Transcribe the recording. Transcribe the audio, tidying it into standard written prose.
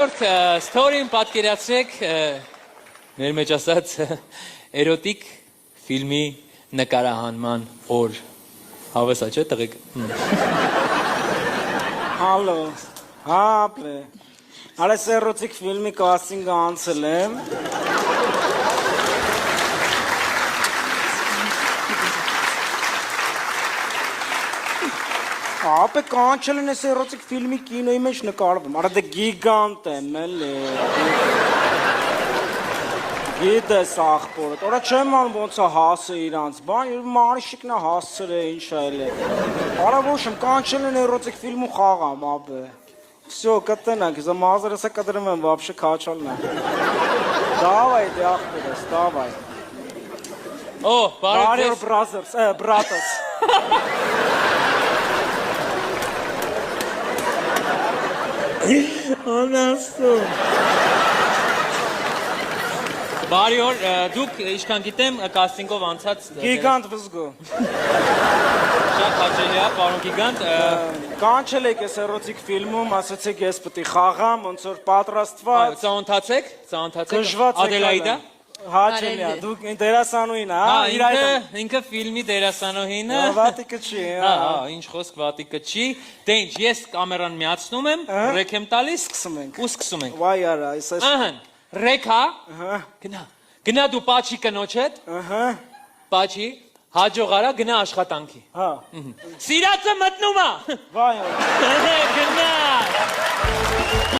Ստորին պատկերացրեք մեր մեջ ասած էրոտիկ ֆիլմի նկարահանման օր հավեսա չէ տղեկ Հալո, հապ է, արես էրոտիկ ֆիլմի կաստինգը անցել եմ Ապե կանչել են ես էրոտիկ ֆիլմի կինոյի մեջ նկարվում, արա դե գիգանտ եմ էլ է Գիտես աղբորդ, որա չեմ ան ոնց է հասը իրանց, բան մարիշիկն է հասցր է, ինչ այլ է Արա ոչմ, կանչել են էրոտիկ ֆիլմու խաղամ, ապե Всё, կտնանք, զա մազերս է կդրում եմ, վապշը կաչալն է Դավայ, դե աղբորս, դավայ Օ, Բարիոր բրազերս, բրատս Անաստուն Բարի օր, դուք իշքան գիտեմ կաստինգով անցած Գիգանտ վզգո Շատ հաճելի է, պարոն Գիգանտ Կանչել եք ես էրոտիկ ֆիլմում, ասացեք ես պտի խաղամ, ոնց որ պատրաստված Ծանոթացեք, Գժված եք Ադելայդա Հաճելի է, դուք դերասանուին, Ինքը ֆիլմի դերասանուհին է Վատիկը չի, Ինչ խոսք վատիկը չի Դե ինչ, ես կամերան միացնում եմ, ռեկ եմ տալիս ու սկսում ենք Վայ արա, ես այս Ահն, ռեկ հա, գնա դու պաչի կնոջ հետ Պաչի, հաջող արա գնա աշխատանքի Սիրածը մտնում է Վայ Գնա